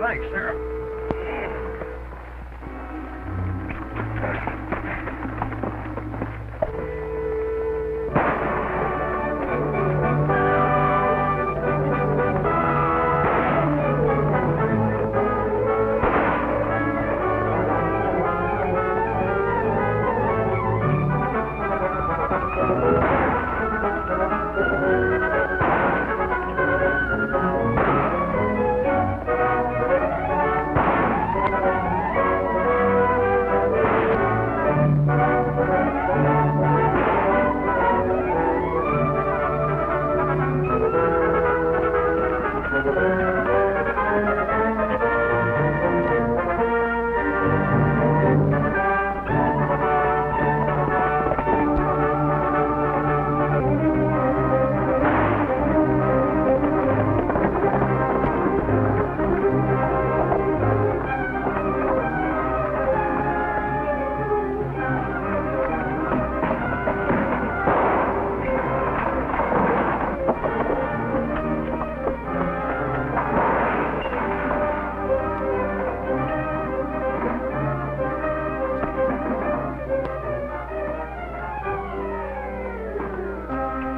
Thanks, Sheriff.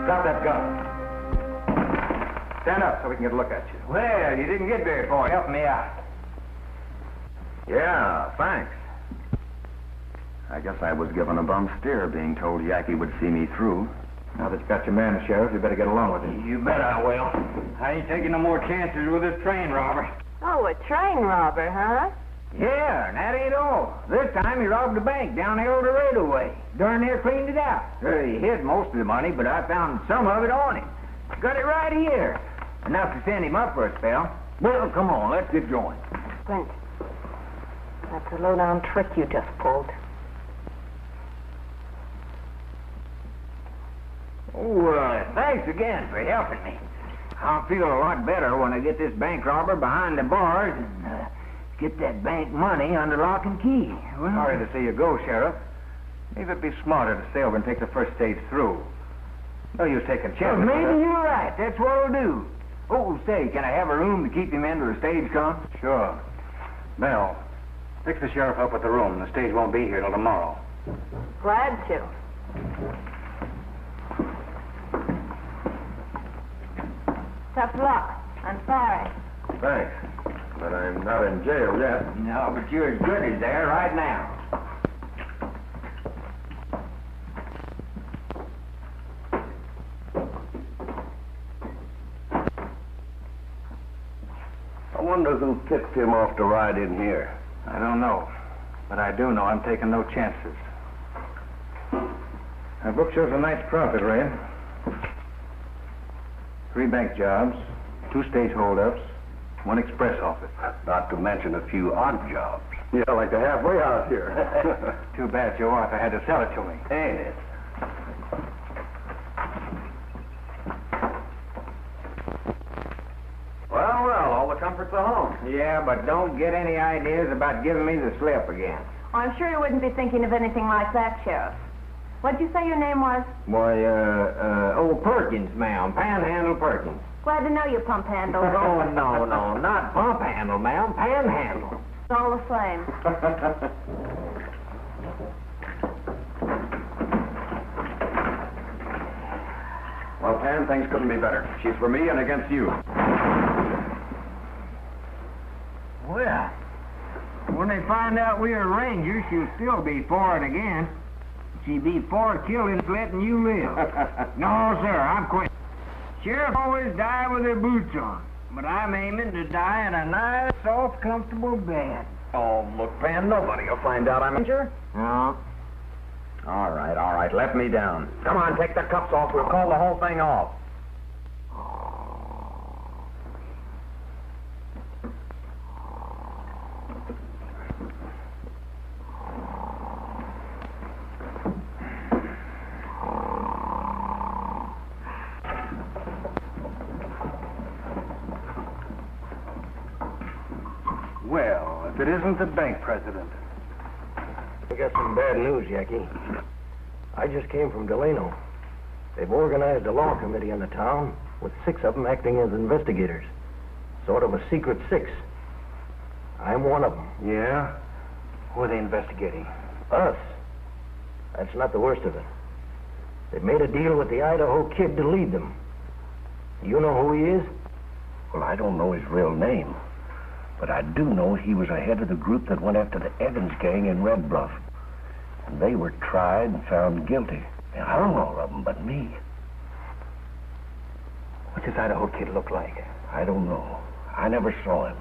Drop that gun. Stand up so we can get a look at you. Well, you didn't get very far. Help me out. Yeah, thanks. I guess I was given a bum steer being told Yankee would see me through. Now that you got your man, Sheriff, you better get along with him. You bet I will. I ain't taking no more chances with this train robber. Oh, a train robber, huh? Yeah, and that ain't all. This time he robbed a bank down El Dorado way. Darn near cleaned it out. He hid most of the money, but I found some of it on him. Got it right here. Enough to send him up for a spell. Well, come on, let's get going. Brent, that's a low-down trick you just pulled. Oh, thanks again for helping me. I'll feel a lot better when I get this bank robber behind the bars and get that bank money under lock and key. Well, sorry to see you go, Sheriff. Maybe it'd be smarter to stay over and take the first stage through. No use taking chances. Well, maybe you're right. That's what I'll do. Oh, say, can I have a room to keep him in till the stage comes? Sure. Mel, fix the sheriff up with the room. The stage won't be here till tomorrow. Glad to. Tough luck. I'm sorry. Thanks. But I'm not in jail yet. No, but you're as good as there right now. I wonder who tipped him off to ride in here. I don't know. But I do know I'm taking no chances. Our book shows a nice profit, Ray. 3 bank jobs, 2 stage holdups, 1 express office. Not to mention a few odd jobs. Yeah, like the halfway house here. Too bad your wife had to sell it to me. Ain't it? Well, all the comforts of home. Yeah, but don't get any ideas about giving me the slip again. Oh, I'm sure you wouldn't be thinking of anything like that, Sheriff. What'd you say your name was? Why, old Perkins, ma'am. Panhandle Perkins. Glad to know you, pump handle. Oh, no, not pump handle, ma'am. Panhandle. It's all the same. Well, Pan, things couldn't be better. She's for me and against you. Well, when they find out we're Rangers, she'll still be for it again. She'd be for killing, letting you live. No, sir, I'm quitting. Sheriff always die with their boots on, but I'm aiming to die in a nice, soft, comfortable bed. Oh, look, Pan, nobody will find out I'm injured. No. All right, let me down. Come on, take the cuffs off. We'll call the whole thing off. Well, if it isn't the bank president. I got some bad news, Yankee. I just came from Delano. They've organized a law committee in the town with 6 of them acting as investigators. Sort of a secret 6. I'm one of them. Yeah? Who are they investigating? Us. That's not the worst of it. They've made a deal with the Idaho Kid to lead them. You know who he is? Well, I don't know his real name, but I do know he was ahead of the group that went after the Evans gang in Red Bluff. And they were tried and found guilty. They hung all of them but me. What's this Idaho Kid look like? I don't know. I never saw him.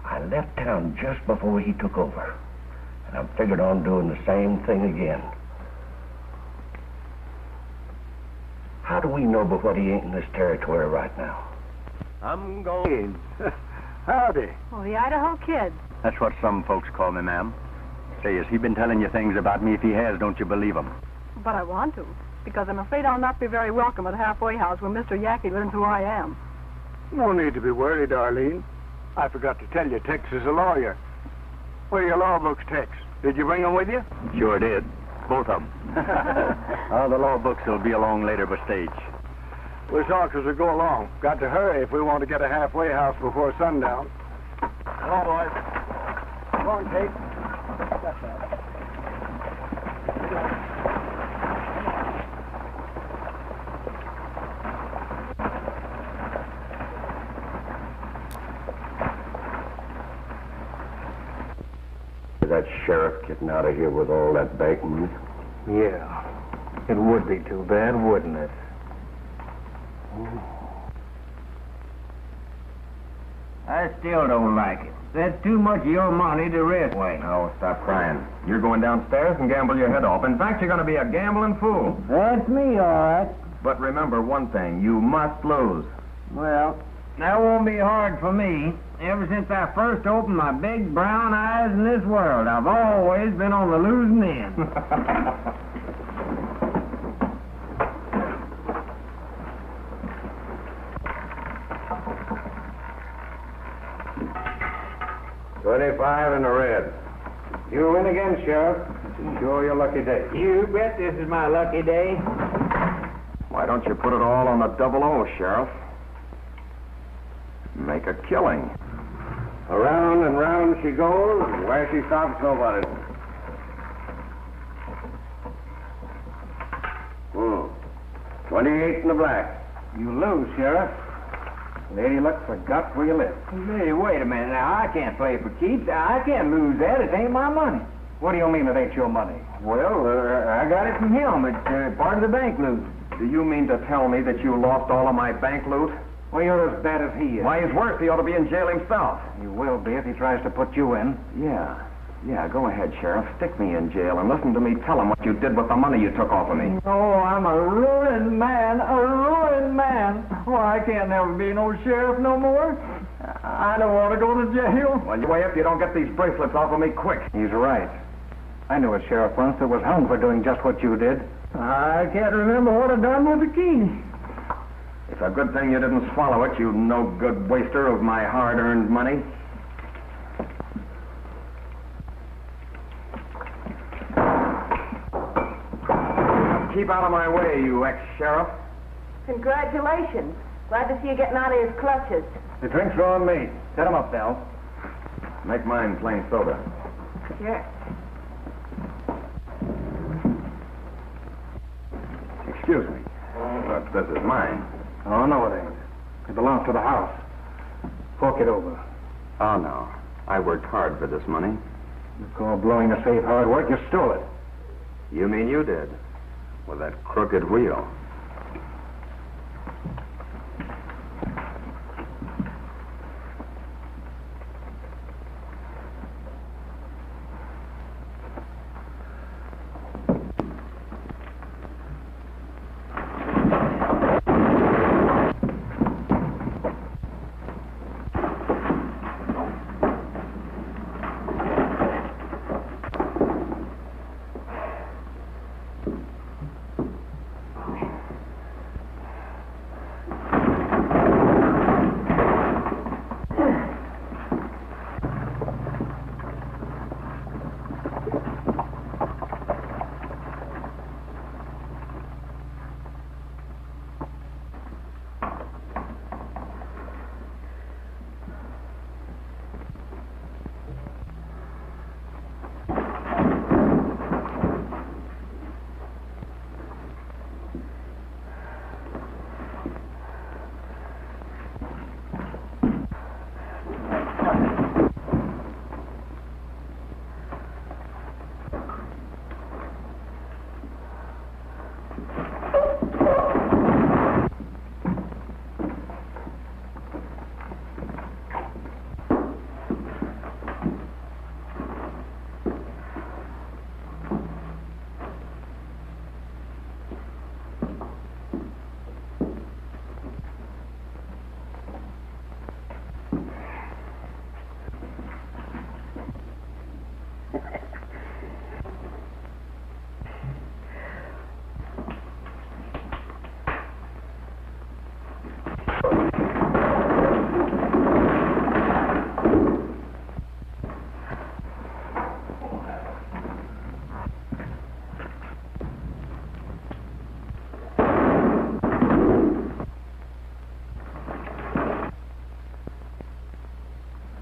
I left town just before he took over, and I figured on doing the same thing again. How do we know but what he ain't in this territory right now? I'm going. Howdy. Oh, the Idaho Kid. That's what some folks call me, ma'am. Say, has he been telling you things about me? If he has, don't you believe him? But I want to, because I'm afraid I'll not be very welcome at the halfway house when Mr. Yackee learns who I am. No need to be worried, Arlene. I forgot to tell you, Tex is a lawyer. Where are your law books, Tex? Did you bring them with you? Sure did. Both of them. The law books will be along later by stage. We'll talk as we go along. Got to hurry if we want to get a halfway house before sundown. Hello, boys. Come on, Kate. Is that sheriff getting out of here with all that bank money? Yeah. It would be too bad, wouldn't it? I still don't like it. That's too much of your money to risk. Wait. Oh, stop crying. You're going downstairs and gamble your head off. In fact, you're going to be a gambling fool. That's me, all right. But remember one thing, you must lose. Well, that won't be hard for me. Ever since I first opened my big brown eyes in this world, I've always been on the losing end. $25 in the red. You win again, Sheriff. This is sure your lucky day. You bet this is my lucky day. Why don't you put it all on the 00, Sheriff? Make a killing. Around and round she goes, and where she stops, nobody knows. 28 in the black. You lose, Sheriff. Lady Luck forgot where you live. Hey, wait a minute now. I can't play for keeps. I can't lose that. It ain't my money. What do you mean it ain't your money? Well, I got it from him. It's part of the bank loot. Do you mean to tell me that you lost all of my bank loot? Well, you're as bad as he is. Why, he's worse. He ought to be in jail himself. He will be if he tries to put you in. Yeah, go ahead, Sheriff. Stick me in jail and listen to me tell him what you did with the money you took off of me. Oh, I'm a ruined man. A ruined man. Oh, I can't never be no sheriff no more. I don't want to go to jail. Well, you wait up. You don't get these bracelets off of me quick. He's right. I knew a sheriff once that was hung for doing just what you did. I can't remember what I done with the key. It's a good thing you didn't swallow it, you no-good waster of my hard-earned money. Keep out of my way, you ex-sheriff. Congratulations. Glad to see you getting out of his clutches. The drinks are on me. Set him up, Del. Make mine plain soda. Sure. Excuse me. But this is mine. Oh, no, it ain't. It belongs to the house. Fork it over. Oh, no. I worked hard for this money. You call blowing the safe hard work? You stole it. You mean you did? With that crooked wheel.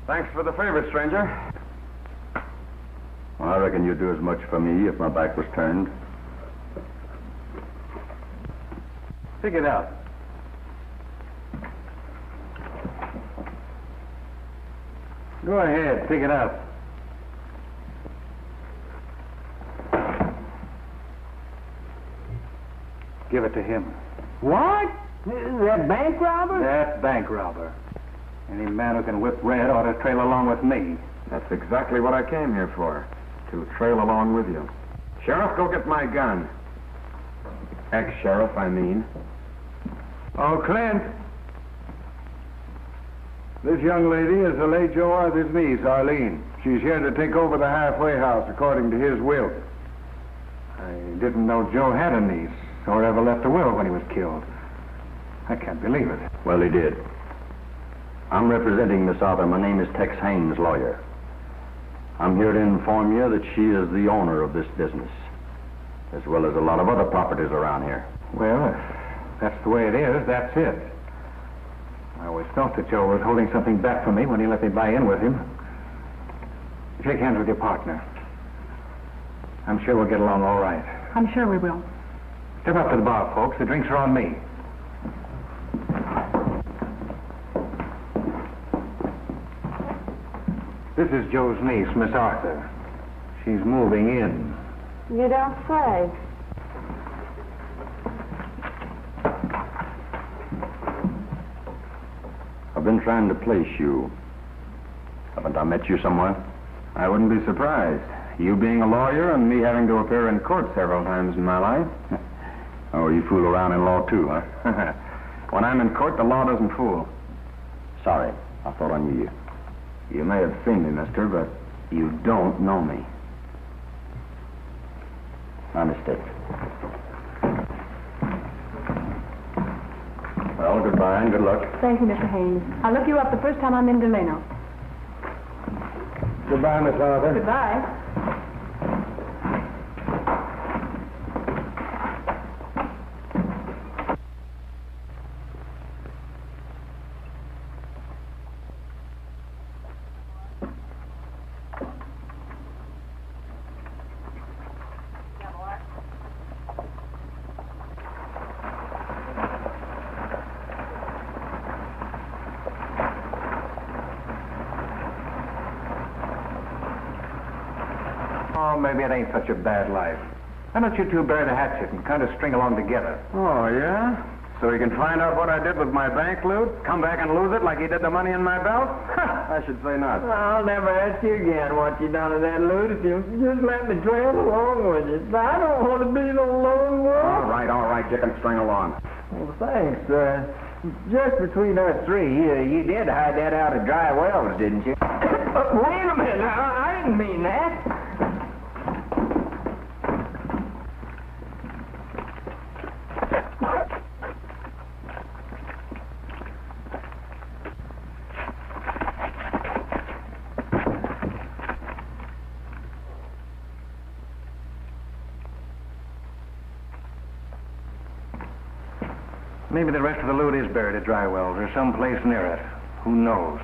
Thanks for the favor, stranger. Well, I reckon you'd do as much for me if my back was turned. Pick it up. Go ahead, pick it up. Give it to him. What? That bank robber? That bank robber. Any man who can whip Red ought to trail along with me. That's exactly what I came here for. To trail along with you. Sheriff, go get my gun. Ex-sheriff, I mean. Oh, Clint. This young lady is the late Joe Arthur's niece, Arlene. She's here to take over the halfway house according to his will. I didn't know Joe had a niece or ever left a will when he was killed. I can't believe it. Well, he did. I'm representing Miss Arthur. My name is Tex Haynes, lawyer. I'm here to inform you that she is the owner of this business, as well as a lot of other properties around here. Well, if that's the way it is, that's it. I always felt that Joe was holding something back from me when he let me buy in with him. Shake hands with your partner. I'm sure we'll get along all right. I'm sure we will. Step up to the bar, folks. The drinks are on me. This is Joe's niece, Miss Arthur. She's moving in. You don't say. I've been trying to place you. Haven't I met you somewhere? I wouldn't be surprised. You being a lawyer and me having to appear in court several times in my life. Oh, you fool around in law too, huh? When I'm in court, the law doesn't fool. Sorry, I thought I knew you. You may have seen me, mister, but you don't know me. My mistake. Well, goodbye and good luck. Thank you, Mr. Haynes. I'll look you up the first time I'm in Delano. Goodbye, Miss Arthur. Goodbye. Oh, maybe it ain't such a bad life. Why don't you two bury the hatchet and kind of string along together? Oh, yeah? So he can find out what I did with my bank loot, come back and lose it like he did the money in my belt? I should say not. I'll never ask you again what you done with that loot if you'll just let me trail along with you. I don't want to be no lone wolf. All right, you can string along. Well, thanks. Just between us three, you did hide that out of dry wells, didn't you? Wait a minute. I didn't mean that. Maybe the rest of the loot is buried at Dry Wells or someplace near it. Who knows?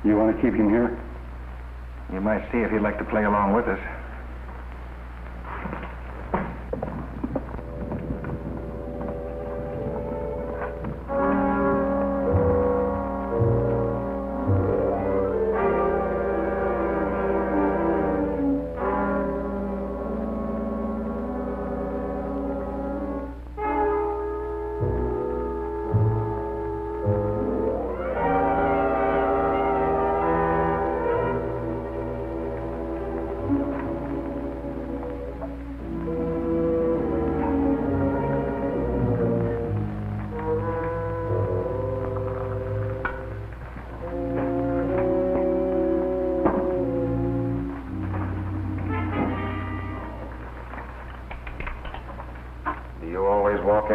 You want to keep him here? You might see if he'd like to play along with us.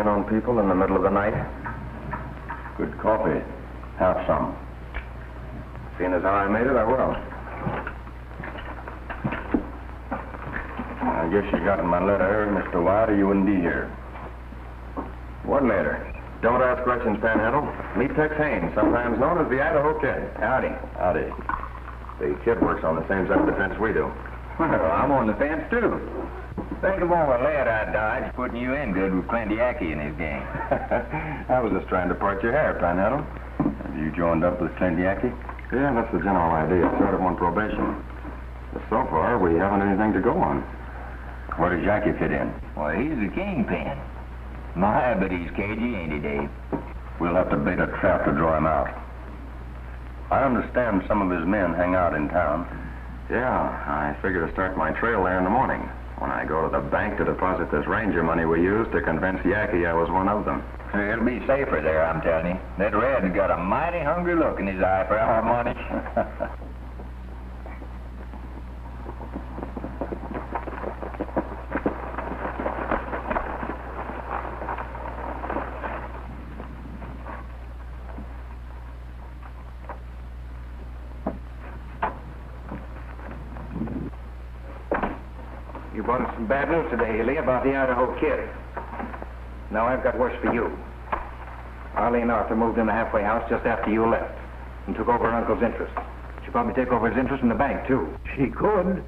in on people in the middle of the night? Good coffee. Have some. Seeing as how I made it, I will. I guess you got my letter, Mr. White, or you wouldn't be here. What letter? Don't ask questions, Panhandle. Meet Tex Haynes, sometimes known as the Idaho Kid. Howdy. Howdy. The kid works on the same side of the fence we do. Well, I'm on the fence, too. Think of all the lead I dodged putting you in good with Clint-Yackee and his gang. I was just trying to part your hair, Panhandle. Have you joined up with Clint-Yackee? Yeah, that's the general idea. Sort of on probation. But so far, we haven't anything to go on. Where does Yackee fit in? Well, he's the kingpin. My, but he's cagey, ain't he, Dave? We'll have to bait a trap to draw him out. I understand some of his men hang out in town. Yeah, I figure to start my trail there in the morning when I go to the bank to deposit this ranger money we used to convince Yackee I was one of them. It'll be safer there, I'm telling you. That red's got a mighty hungry look in his eye for our money. You brought us some bad news today, Hilly, about the Idaho Kid. Now I've got worse for you. Arlene Arthur moved in the halfway house just after you left and took over her uncle's interest. She'll probably take over his interest in the bank, too. She could.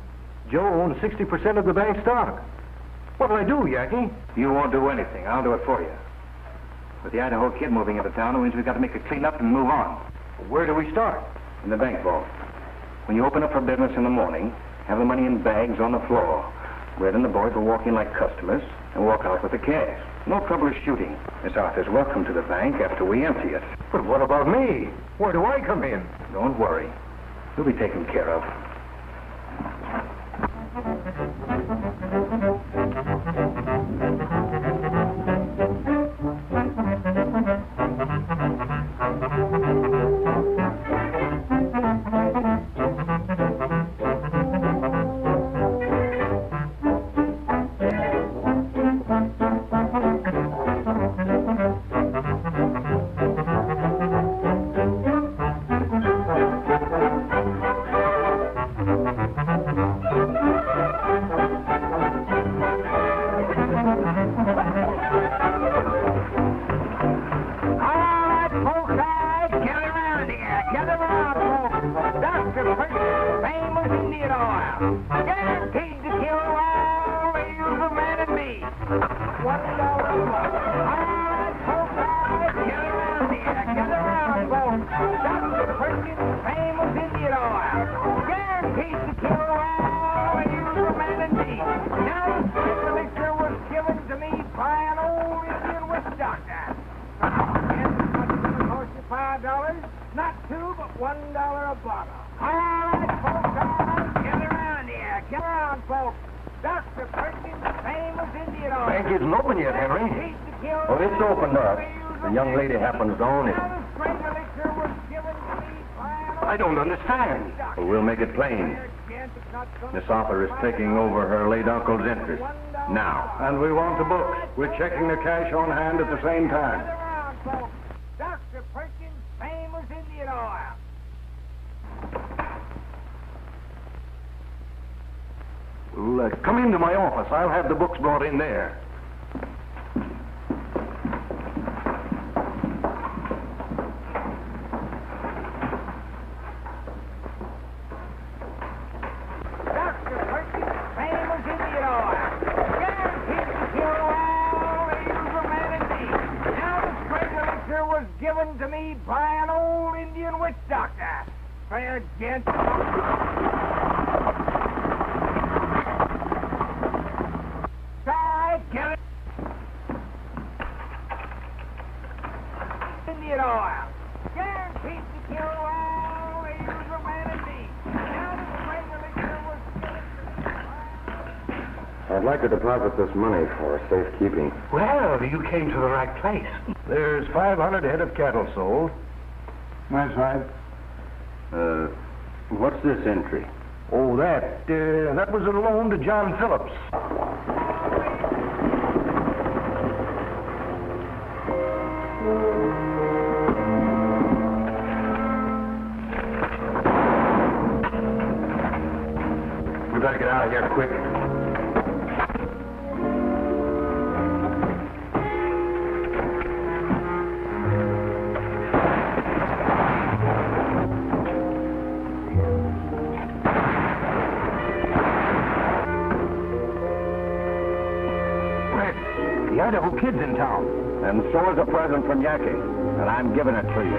Joe owns 60% of the bank stock. What'll I do, Yackee? You won't do anything. I'll do it for you. With the Idaho Kid moving into town, it means we've got to make a clean-up and move on. Where do we start? In the bank vault. When you open up for business in the morning, have the money in bags on the floor. Red and the boys will walk in like customers and walk out with the cash. No trouble shooting. Miss Arthur's welcome to the bank after we empty it. But what about me? Where do I come in? Don't worry. You'll be taken care of. Bank isn't open yet, Henry. Well, it's opened up. The young lady happens to own it. I don't understand. Well, we'll make it plain. Miss Arthur is taking over her late uncle's interest. Now. And we want the books. We're checking the cash on hand at the same time. Dr. Perkins, famous Indian oil. Well, come into my office. I'll have the books brought in there. Dr. Perkins, famous Indian oil. Guaranteed to kill all evil humanity. Now the spring elixir was given to me by an old Indian witch doctor. Fair gents. Indian oil. Guaranteed to kill all evil humanity. Now the spring elixir was given. I'd like to deposit this money for safekeeping. Well, you came to the right place. There's 500 head of cattle sold. That's right. What's this entry? Oh, that was a loan to John Phillips. We better get out of here quick. The Idaho Kid's in town. And so is a present from Yankee, and I'm giving it to you.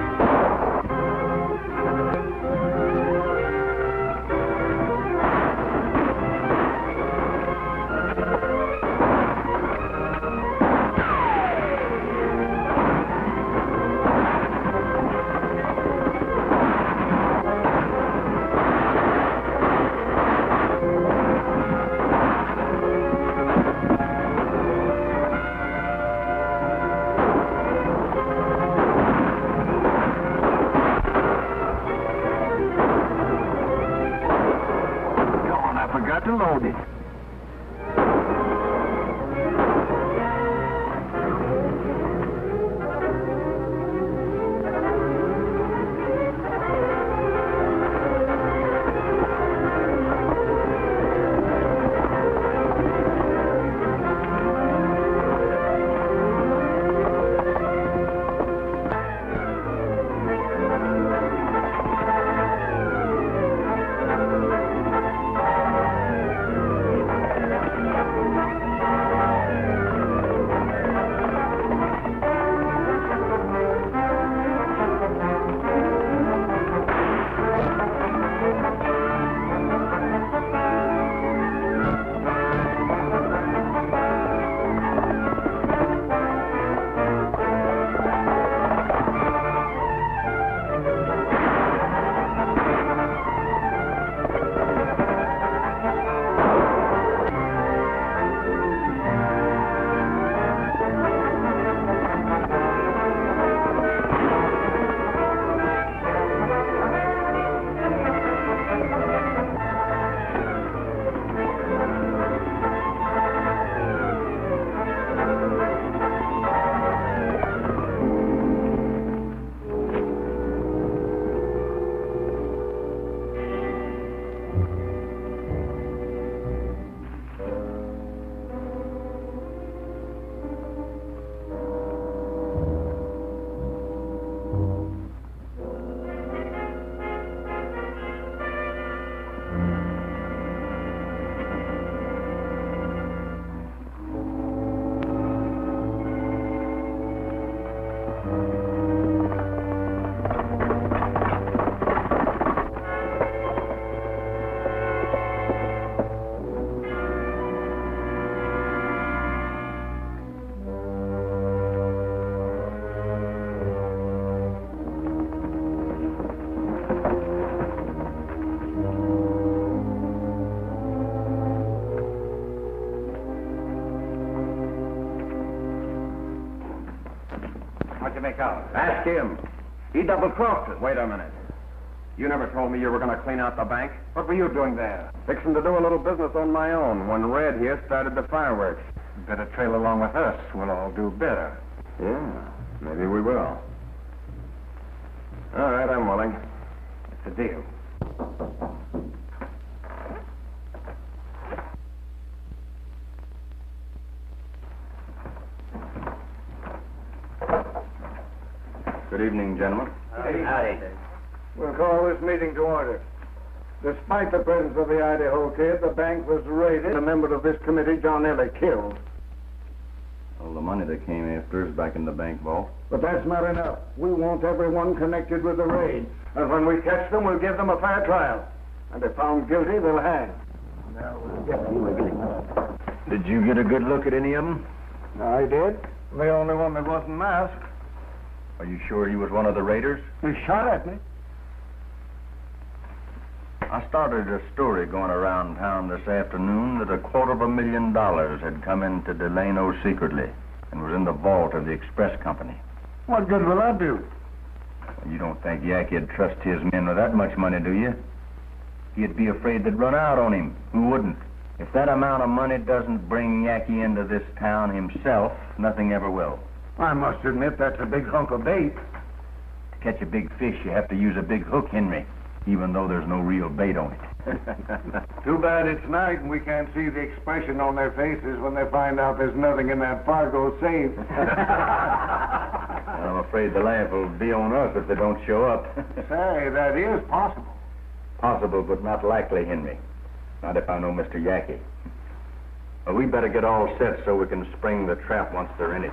To load it. What'd you make out? Ask him. He double-crossed us. Wait a minute. You never told me you were going to clean out the bank. What were you doing there? Fixing to do a little business on my own when Red here started the fireworks. Better trail along with us. We'll all do better. Yeah, maybe we will. All right, I'm willing. It's a deal. Good evening, gentlemen. Howdy. We'll call this meeting to order. Despite the presence of the Idaho Kid, the bank was raided. A member of this committee, John Ellie, killed. Well, the money they came after is back in the bank vault. But that's not enough. We want everyone connected with the raid. And when we catch them, we'll give them a fair trial. And if found guilty, they'll hang. Now we'll get you. Did you get a good look at any of them? I did. The only one that wasn't masked. Are you sure he was one of the raiders? He shot at me. I started a story going around town this afternoon that $250,000 had come into Delano secretly and was in the vault of the express company. What good will that do? Well, you don't think Yankie'd trust his men with that much money, do you? He'd be afraid they'd run out on him. Who wouldn't? If that amount of money doesn't bring Yankee into this town himself, nothing ever will. I must admit that's a big hunk of bait. To catch a big fish, you have to use a big hook, Henry. even though there's no real bait on it. Too bad it's night and we can't see the expression on their faces when they find out there's nothing in that Fargo safe. I'm afraid the laugh will be on us if they don't show up. Say, that is possible. Possible, but not likely, Henry. Not if I know Mr. Yackee. Well, we better get all set so we can spring the trap once they're in it.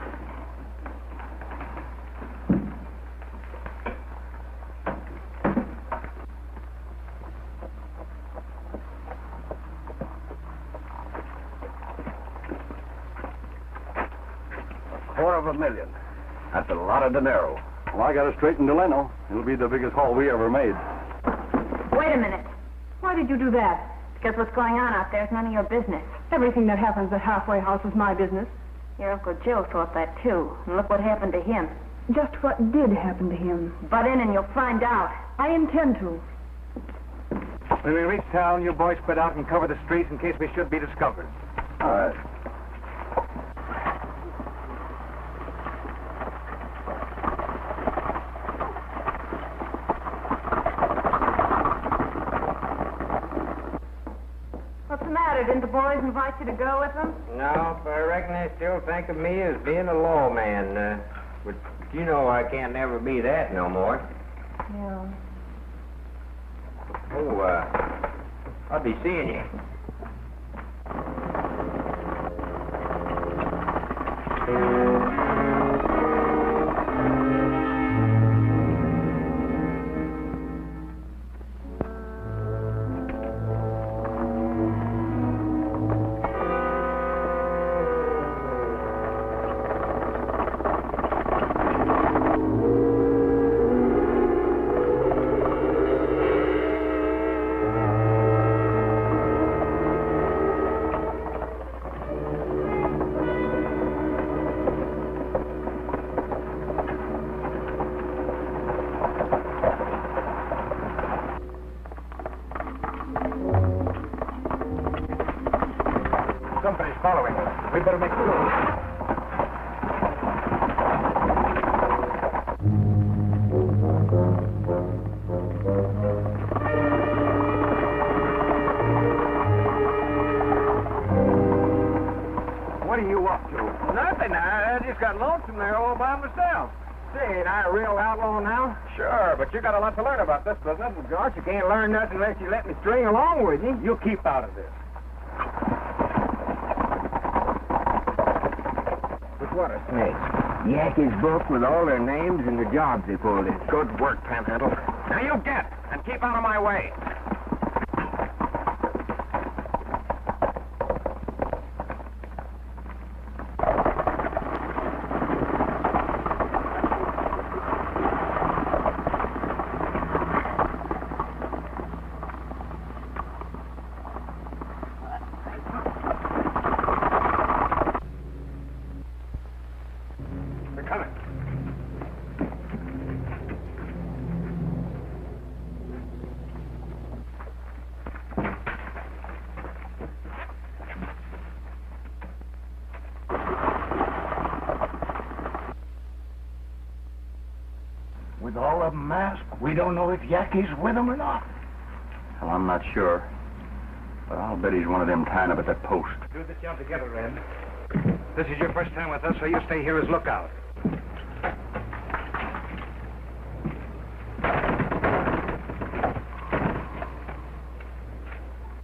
$250,000. That's a lot of dinero. Well, I got it straight in Delano. It'll be the biggest haul we ever made. Wait a minute. Why did you do that? Because what's going on out there is none of your business. Everything that happens at Halfway House is my business. Your Uncle Joe thought that, too. And look what happened to him. Just what did happen to him? Butt in and you'll find out. I intend to. When we reach town, you boys spread out and cover the streets in case we should be discovered. All right. What's the matter? Didn't the boys invite you to go with them? No, but I reckon they still think of me as being a lawman. But you know I can't never be that no more. Yeah. Oh, I'll be seeing you. Somebody's following us. We better make a move. What are you up to? Nothing. I just got lonesome there all by myself. Say, ain't I a real outlaw now? Sure, but you got a lot to learn about this business. George, you can't learn nothing unless you let me string along with you. You keep out of this. But what a snake. Yakky's book with all their names and the jobs they pulled in. Good work, Panhandle. Now you get, and keep out of my way. With all of them masked, we don't know if Yakky's with them or not. Well, I'm not sure. But I'll bet he's one of them tying up at that post. Do this job together, Red. This is your first time with us, so you stay here as lookout.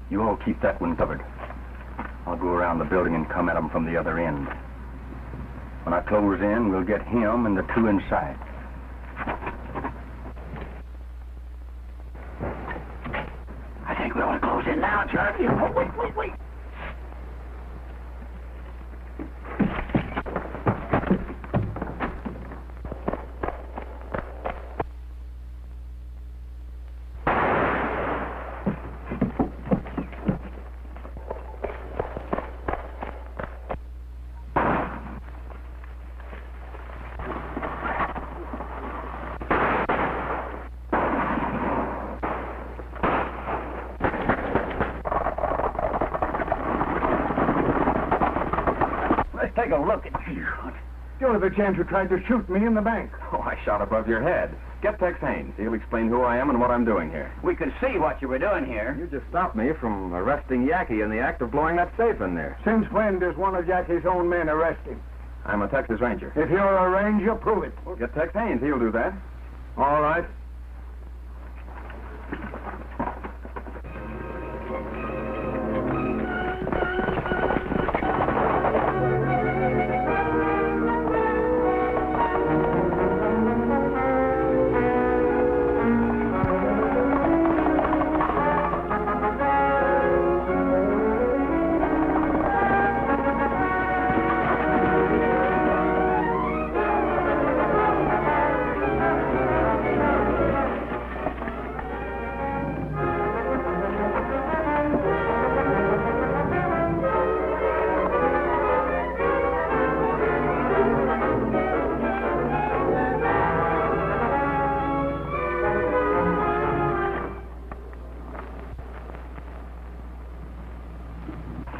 You all keep that one covered. I'll go around the building and come at him from the other end. When I close in, we'll get him and the two inside. I think we ought to close in now, Charlie. Oh, wait. Take a look at you. You're the gent who tried to shoot me in the bank. Oh, I shot above your head. Get Tex Haynes. He'll explain who I am and what I'm doing here. We could see what you were doing here. You just stopped me from arresting Yackee in the act of blowing that safe in there. Since when does one of Yackie's own men arrest him? I'm a Texas Ranger. If you're a ranger, prove it. Well, get Tex Haynes. He'll do that. All right.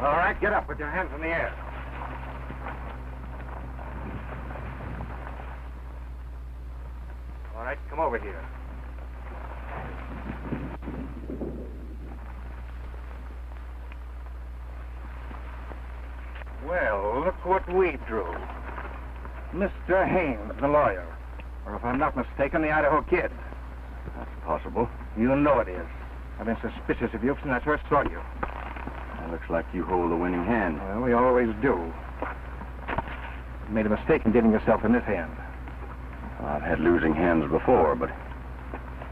All right, get up with your hands in the air. All right, come over here. Well, look what we drew. Mr. Haynes, the lawyer. Or if I'm not mistaken, the Idaho Kid. That's possible. You know it is. I've been suspicious of you since I first saw you. Looks like you hold the winning hand. Well, we always do. You made a mistake in getting yourself in this hand. Well, I've had losing hands before, but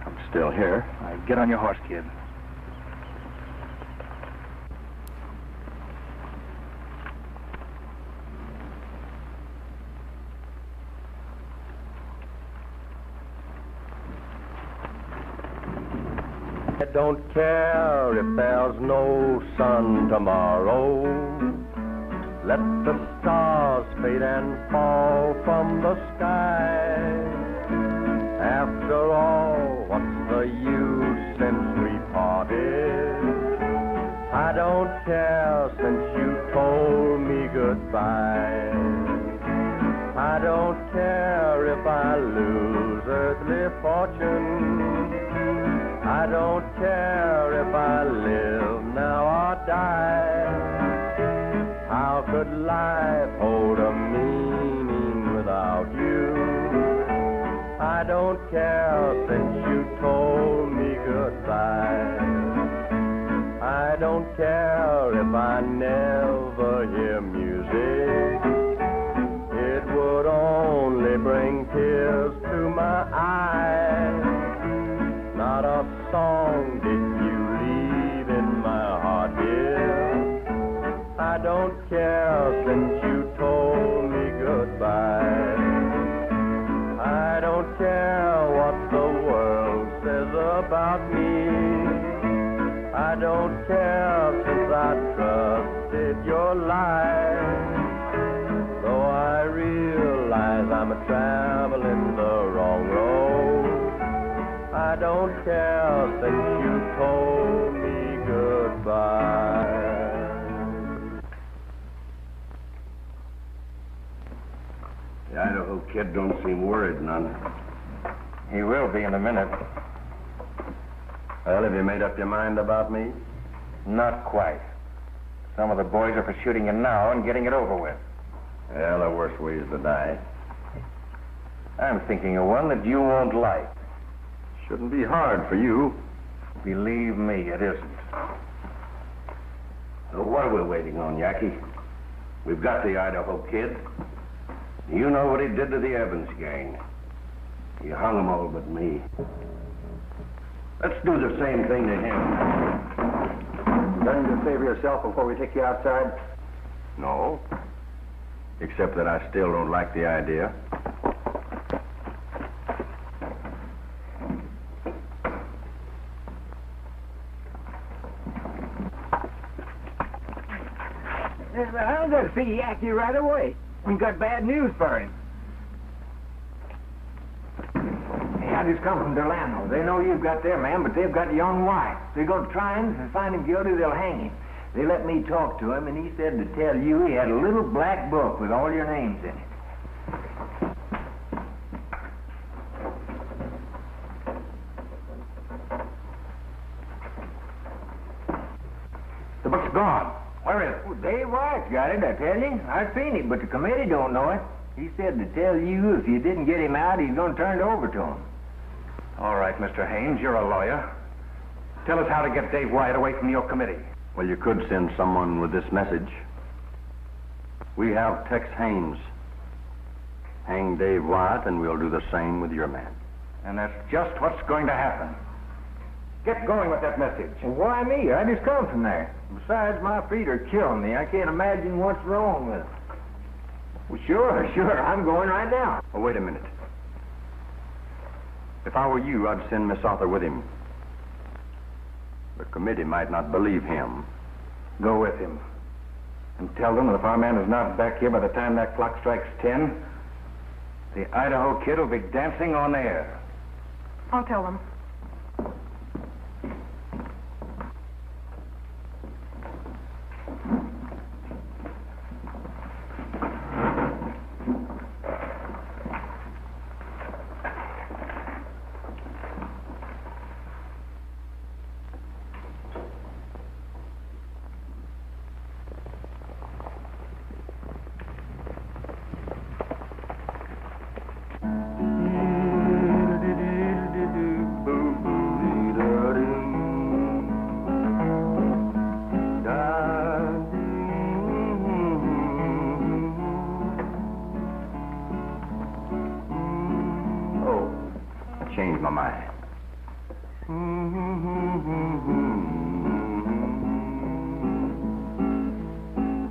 I'm still here. All right, get on your horse, kid. I don't care if there's no sun tomorrow. Let the stars fade and fall from the sky. After all, what's the use since we parted? I don't care since you told me goodbye. I don't care if I lose earthly fortune. I don't care if I live now or die. How could life hold a meaning without you? I don't care since you told me goodbye. I don't care if I never hear music. It would only bring tears to my eyes. Not a song did you leave in my heart, dear. I don't care since you told me goodbye. I don't care what the world says about me. I don't care since I trusted your lies. Though I realize I'm traveling the wrong road, I don't care since you told me goodbye. The Idaho Kid don't seem worried none. He will be in a minute. Well, have you made up your mind about me? Not quite. Some of the boys are for shooting you now and getting it over with. Well, the worst way is to die. I'm thinking of one that you won't like. Shouldn't be hard for you. Believe me, it isn't. So what are we waiting on, Yackee? We've got the Idaho Kid. You know what he did to the Evans gang. He hung them all but me. Let's do the same thing to him. Nothing to save yourself before we take you outside? No. Except that I still don't like the idea. I'm going to see Yackee right away. We've got bad news for him. I just come from Delano. They know you've got their man, but they've got young White. They're going to try him. If they find him guilty, they'll hang him. They let me talk to him, and he said to tell you he had a little black book with all your names in it. The book's gone. Where is it? Well, Dave White's got it, I tell you. I've seen it, but the committee don't know it. He said to tell you if you didn't get him out, he's going to turn it over to him. All right, Mr. Haynes, you're a lawyer. Tell us how to get Dave White away from your committee. Well, you could send someone with this message. We have Tex Haynes. Hang Dave White, and we'll do the same with your man. And that's just what's going to happen. Get going with that message. Well, why me? I just come from there. Besides, my feet are killing me. I can't imagine what's wrong with them. Well, sure. I'm going right now. Oh, wait a minute. If I were you, I'd send Miss Arthur with him. The committee might not believe him. Go with him. And tell them that if our man is not back here by the time that clock strikes 10, the Idaho Kid will be dancing on air. I'll tell them. Changed my mind.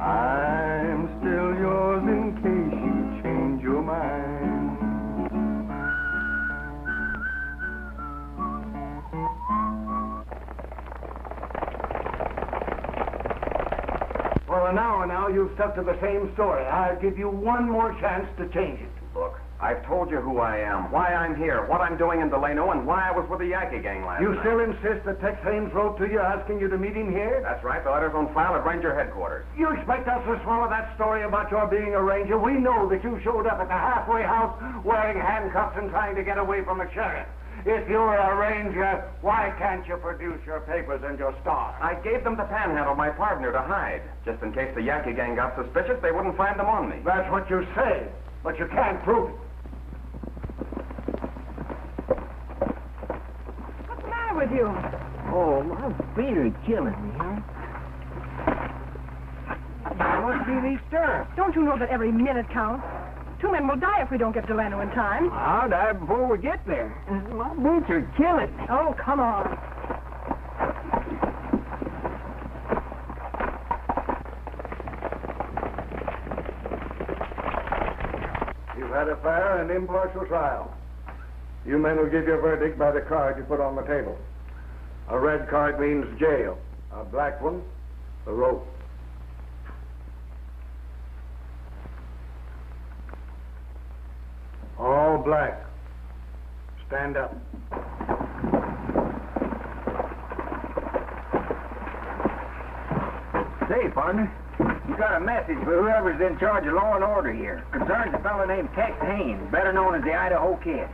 I'm still yours in case you change your mind. For an hour now, you've stuck to the same story. I'll give you one more chance to change it. Look, I've told you who I am, why I'm here, what I'm doing in Delano, and why I was with the Yankee gang last You night. still insist that Tex Haynes wrote to you asking you to meet him here? That's right. The letter's on file at Ranger headquarters. You expect us to swallow that story about your being a ranger? We know that you showed up at the halfway house wearing handcuffs and trying to get away from the sheriff. If you're a ranger, why can't you produce your papers and your star? I gave them to Panhandle, my partner, to hide. Just in case the Yankee gang got suspicious, they wouldn't find them on me. That's what you say, but you can't prove it. What's the matter with you? Oh, my feet are killing me, huh? There must be these stirrups. Don't you know that every minute counts? 2 men will die if we don't get Delano in time. I'll die before we get there. My boots are killing me. Oh, come on. You've had a fair and impartial trial. You men will give your verdict by the card you put on the table. A red card means jail. A black one, the rope. All black. Stand up. Say, partner, you got a message for whoever's in charge of law and order here. Concerns a fellow named Tex Haynes, better known as the Idaho Kid.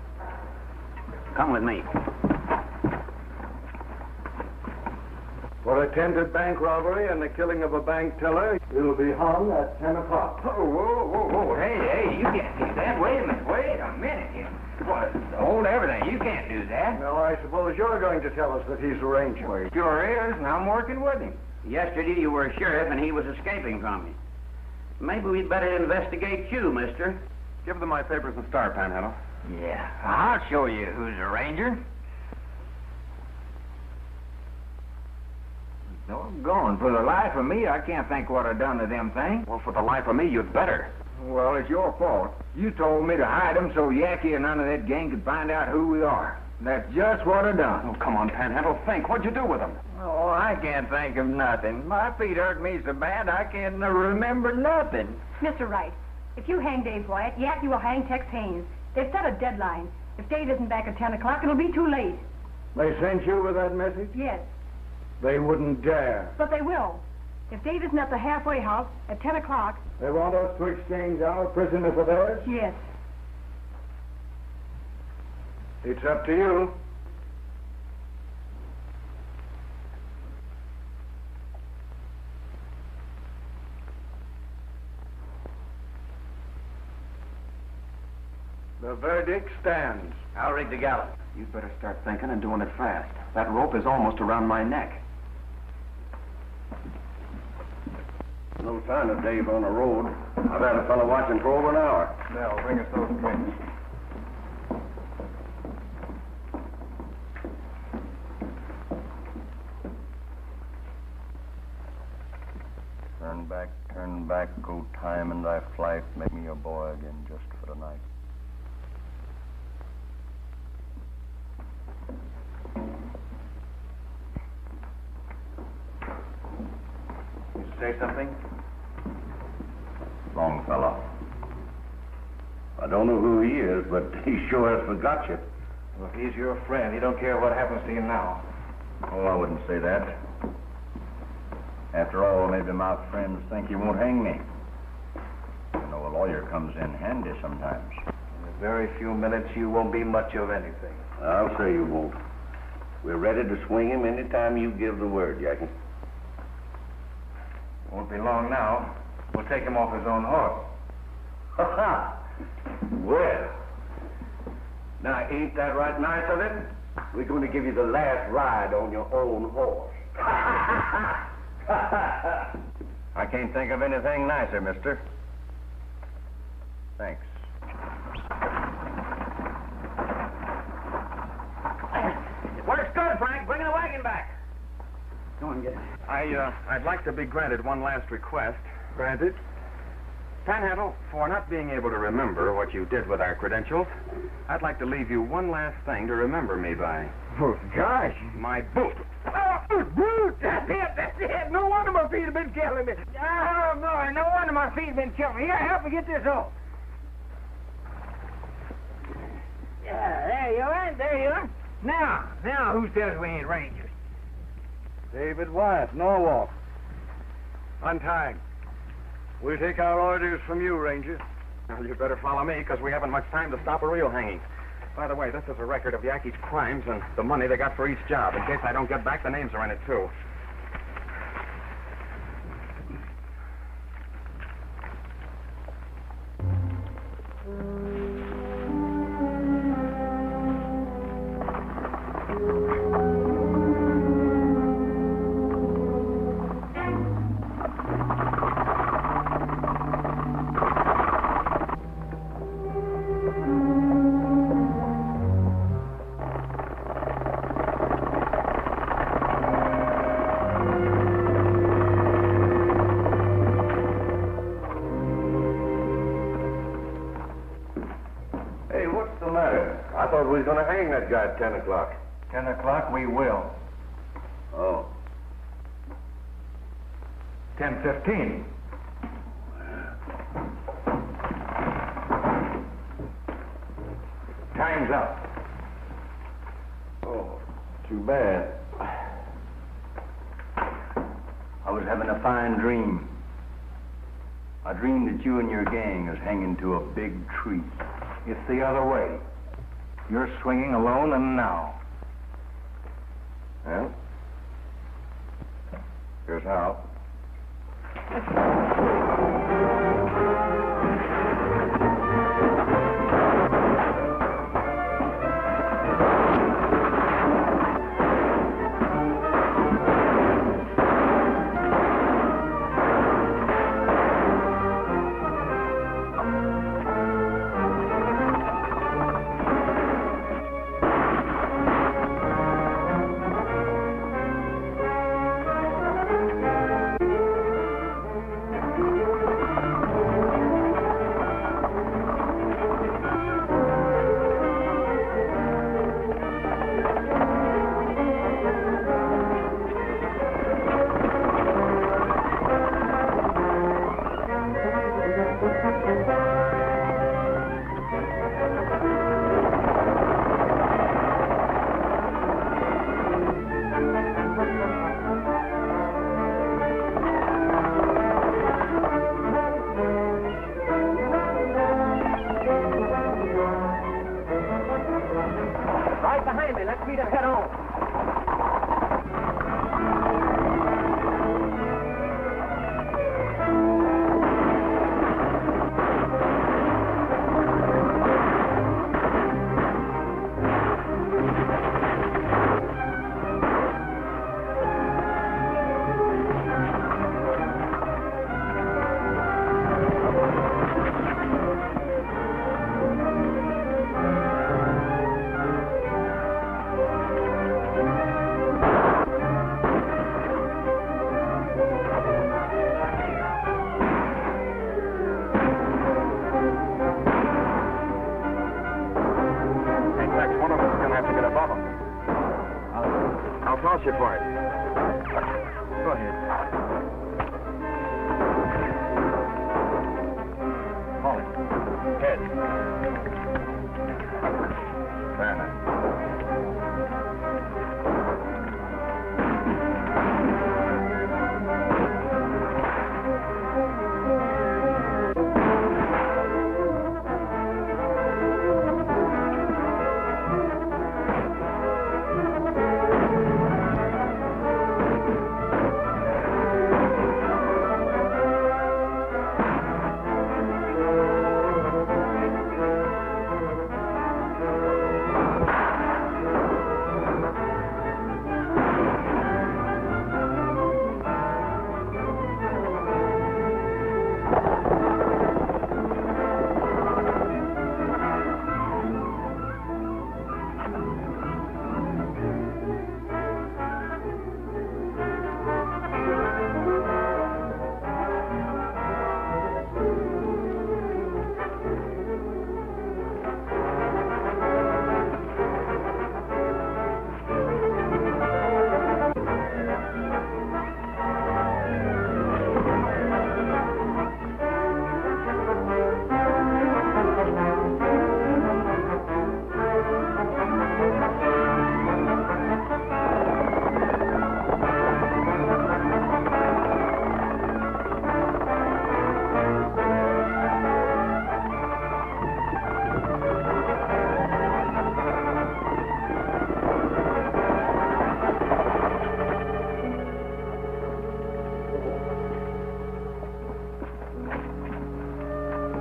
Come with me. For attempted bank robbery and the killing of a bank teller, you'll be hung at 10 o'clock. Oh, whoa. Hey, you can't do that. Wait a minute. What? Hold everything. You can't do that. Now, I suppose you're going to tell us that he's a ranger. Well, he sure is, and I'm working with him. Yesterday you were a sheriff and he was escaping from you. Maybe we'd better investigate you, mister. Give them my papers and star, Panhandle. Yeah, I'll show you who's a ranger. Doggone, for the life of me, I can't think what I've done to them things. Well, for the life of me, you'd better. Well, it's your fault. You told me to hide them so Yankee and none of that gang could find out who we are. That's just what I done. Oh, come on, Panhandle, think. What'd you do with them? Oh, I can't think of nothing. My feet hurt me so bad I can't remember nothing. Mr. Wright, if you hang Dave White, Yankee will hang Tex Haynes. They've set a deadline. If Dave isn't back at 10 o'clock, it'll be too late. They sent you with that message? Yes, They wouldn't dare. but they will. If Dave isn't at the halfway house at 10 o'clock, They want us to exchange our prisoner for theirs? yes. It's up to you. The verdict stands. I'll rig the gallows. You'd better start thinking and doing it fast. That rope is almost around my neck. No sign of Dave on the road. I've had a fellow watching for over an hour. Nell, bring us those drinks. Turn back, go time in thy flight, make me a boy again just for tonight. You say something? Longfellow. I don't know who he is, but he sure has forgot you. Well, if he's your friend, he don't care what happens to you now. Oh, I wouldn't say that. After all, maybe my friends think he won't hang me. You know, a lawyer comes in handy sometimes. In a very few minutes, you won't be much of anything. I'll say you won't. We're ready to swing him any time you give the word, Jackie. Won't be long now. We'll take him off his own horse. Ha-ha! Well, now ain't that right nice of it? We're going to give you the last ride on your own horse. I can't think of anything nicer, mister. Thanks. It works good, Frank. Bring the wagon back. Go on, get it. I'd like to be granted one last request. Granted. Panhandle, for not being able to remember what you did with our credentials, I'd like to leave you one last thing to remember me by. Oh, gosh. My boot. Oh, brute! That's it. No wonder my feet have been killing me. Oh, boy, no wonder my feet have been killing me. Here, help me get this off. Yeah, there you are. Now, who says we ain't rangers? David Wyatt, Norwalk. Untie. We'll take our orders from you, Ranger. Well, you'd better follow me, because we haven't much time to stop a real hanging. By the way, this is a record of Yaki's crimes and the money they got for each job. In case I don't get back, the names are in it, too. I thought we was going to hang that guy at 10 o'clock. 10 o'clock, we will. Oh. 10:15. Time's up. Oh, too bad. I was having a fine dream. I dreamed that you and your gang is hanging to a big tree. It's the other way. You're swinging alone and now. Well, here's how. Go ahead. Call it. Head. Very nice.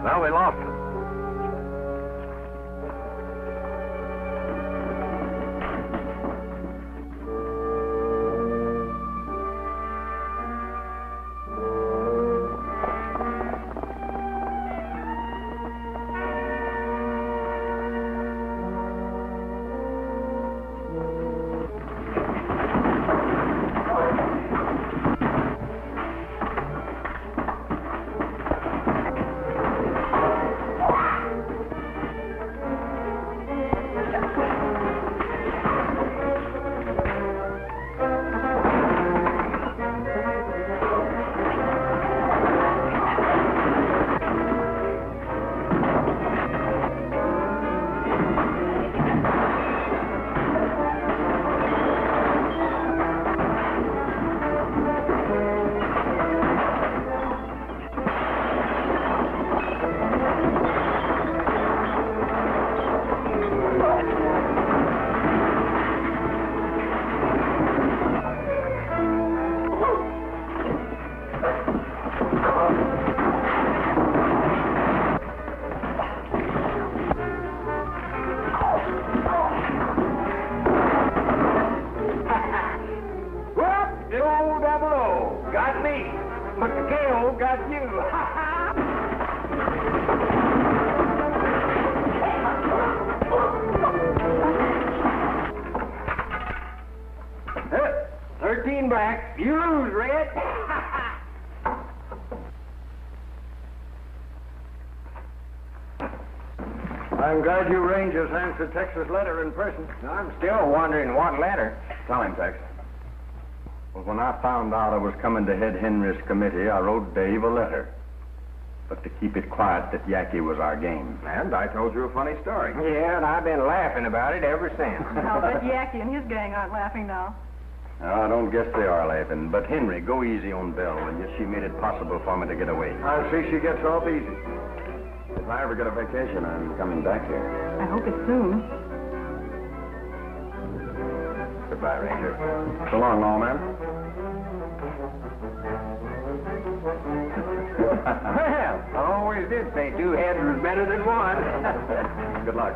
Well, we lost him. Back. You lose, Red. I'm glad you Rangers answered Tex's letter in person. I'm still wondering what letter. Tell him, Tex. Well, when I found out I was coming to head Henry's committee, I wrote Dave a letter. But to keep it quiet that Yankee was our game. And I told you a funny story. Yeah, and I've been laughing about it ever since. I'll bet Yankee and his gang aren't laughing now. I don't guess they are laughing. But Henry, go easy on Belle, will you? She made it possible for me to get away. I'll see she gets off easy. If I ever get a vacation, I'm coming back here. I hope it's soon. Goodbye, Ranger. So long, lawman. Well, I always did say two heads was better than one. Good luck.